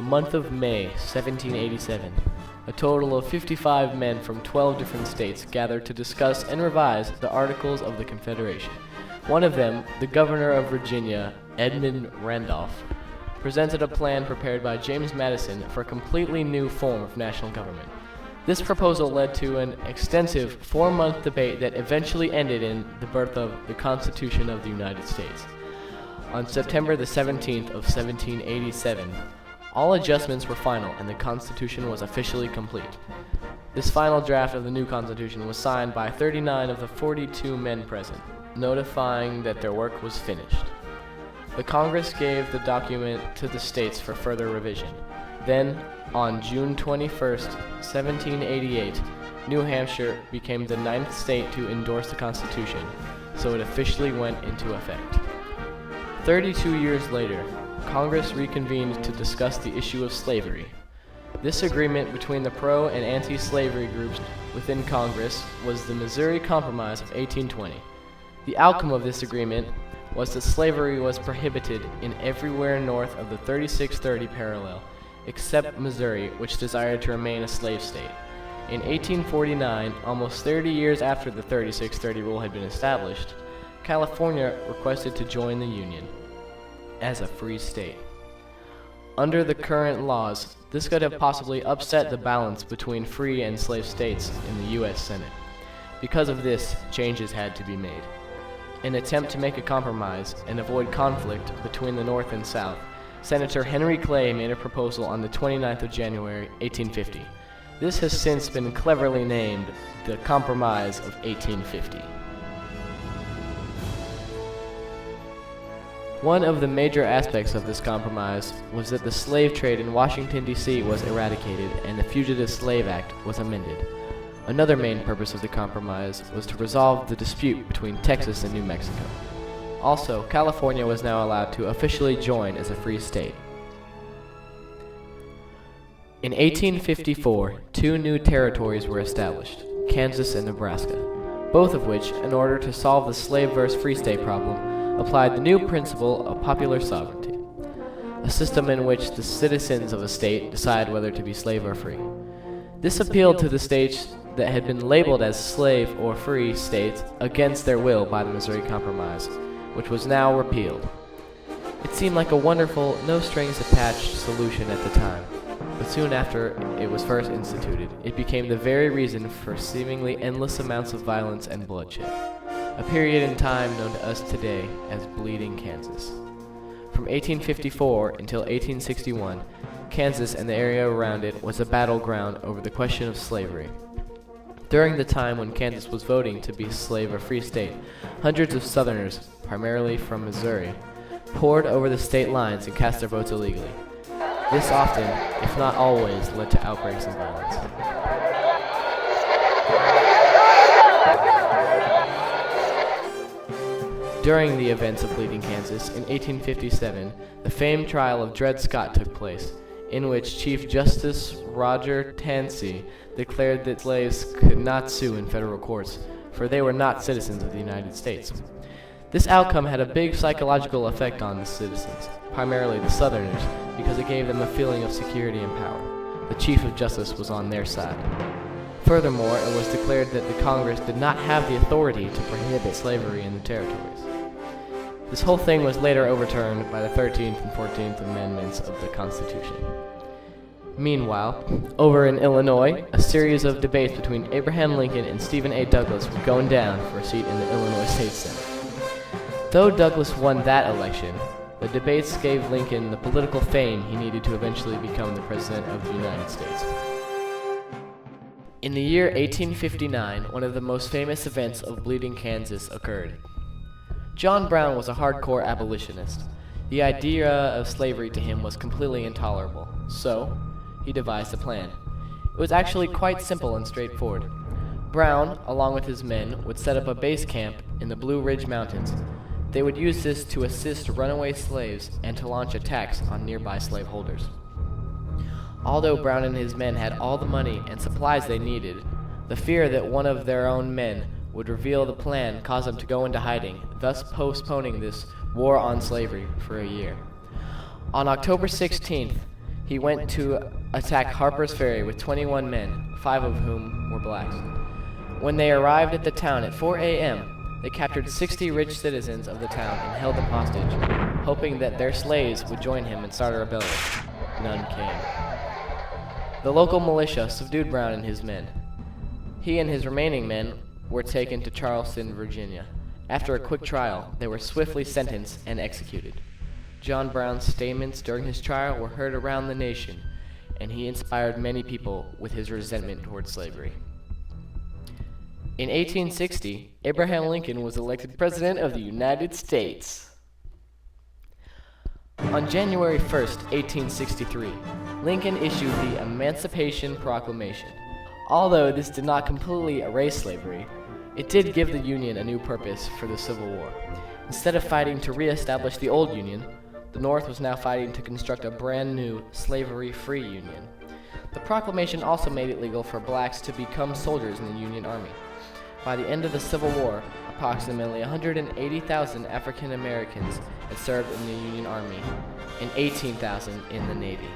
month of May 1787, a total of 55 men from 12 different states gathered to discuss and revise the Articles of the Confederation. One of them, the governor of Virginia, Edmund Randolph, presented a plan prepared by James Madison for a completely new form of national government. This proposal led to an extensive 4-month debate that eventually ended in the birth of the Constitution of the United States. On September the 17th of 1787, all adjustments were final and the Constitution was officially complete. This final draft of the new Constitution was signed by 39 of the 42 men present, notifying that their work was finished. The Congress gave the document to the states for further revision. Then, on June 21st, 1788, New Hampshire became the 9th state to endorse the Constitution, so it officially went into effect. 32 years later, Congress reconvened to discuss the issue of slavery. This agreement between the pro- and anti-slavery groups within Congress was the Missouri Compromise of 1820. The outcome of this agreement was that slavery was prohibited in everywhere north of the 3630 parallel, except Missouri, which desired to remain a slave state. In 1849, almost 30 years after the 3630 rule had been established, California requested to join the Union as a free state. Under the current laws, this could have possibly upset the balance between free and slave states in the U.S. Senate. Because of this, changes had to be made. In an attempt to make a compromise and avoid conflict between the North and South, Senator Henry Clay made a proposal on the 29th of January, 1850. This has since been cleverly named the Compromise of 1850. One of the major aspects of this compromise was that the slave trade in Washington, D.C. was eradicated and the Fugitive Slave Act was amended. Another main purpose of the compromise was to resolve the dispute between Texas and New Mexico. Also, California was now allowed to officially join as a free state. In 1854, 2 new territories were established, Kansas and Nebraska, both of which, in order to solve the slave versus free state problem, applied the new principle of popular sovereignty, a system in which the citizens of a state decide whether to be slave or free. This appealed to the states that had been labeled as slave or free states against their will by the Missouri Compromise, which was now repealed. It seemed like a wonderful, no-strings-attached solution at the time, but soon after it was first instituted, it became the very reason for seemingly endless amounts of violence and bloodshed, a period in time known to us today as Bleeding Kansas. From 1854 until 1861, Kansas and the area around it was a battleground over the question of slavery. During the time when Kansas was voting to be a slave or free state, hundreds of Southerners, primarily from Missouri, poured over the state lines and cast their votes illegally. This often, if not always, led to outbreaks of violence. During the events of Bleeding Kansas in 1857, the famed trial of Dred Scott took place, in which Chief Justice Roger Taney declared that slaves could not sue in federal courts, for they were not citizens of the United States. This outcome had a big psychological effect on the citizens, primarily the Southerners, because it gave them a feeling of security and power. The Chief of Justice was on their side. Furthermore, it was declared that the Congress did not have the authority to prohibit slavery in the territories. This whole thing was later overturned by the 13th and 14th Amendments of the Constitution. Meanwhile, over in Illinois, a series of debates between Abraham Lincoln and Stephen A. Douglas were going down for a seat in the Illinois State Senate. Though Douglas won that election, the debates gave Lincoln the political fame he needed to eventually become the President of the United States. In the year 1859, one of the most famous events of Bleeding Kansas occurred. John Brown was a hardcore abolitionist. The idea of slavery to him was completely intolerable, so he devised a plan. It was actually quite simple and straightforward. Brown, along with his men, would set up a base camp in the Blue Ridge Mountains. They would use this to assist runaway slaves and to launch attacks on nearby slaveholders. Although Brown and his men had all the money and supplies they needed, the fear that one of their own men would reveal the plan caused them to go into hiding, thus postponing this war on slavery for a year. On October 16th, he went to attack Harper's Ferry with 21 men, 5 of whom were blacks. When they arrived at the town at 4 a.m., they captured 60 rich citizens of the town and held them hostage, hoping that their slaves would join him and start a rebellion. None came. The local militia subdued Brown and his men. He and his remaining men were taken to Charleston, Virginia. After a quick trial, they were swiftly sentenced and executed. John Brown's statements during his trial were heard around the nation, and he inspired many people with his resentment toward slavery. In 1860, Abraham Lincoln was elected President of the United States. On January 1st, 1863, Lincoln issued the Emancipation Proclamation. Although this did not completely erase slavery, it did give the Union a new purpose for the Civil War. Instead of fighting to re-establish the old Union, the North was now fighting to construct a brand new, slavery-free Union. The proclamation also made it legal for blacks to become soldiers in the Union Army. By the end of the Civil War, approximately 180,000 African Americans had served in the Union Army and 18,000 in the Navy.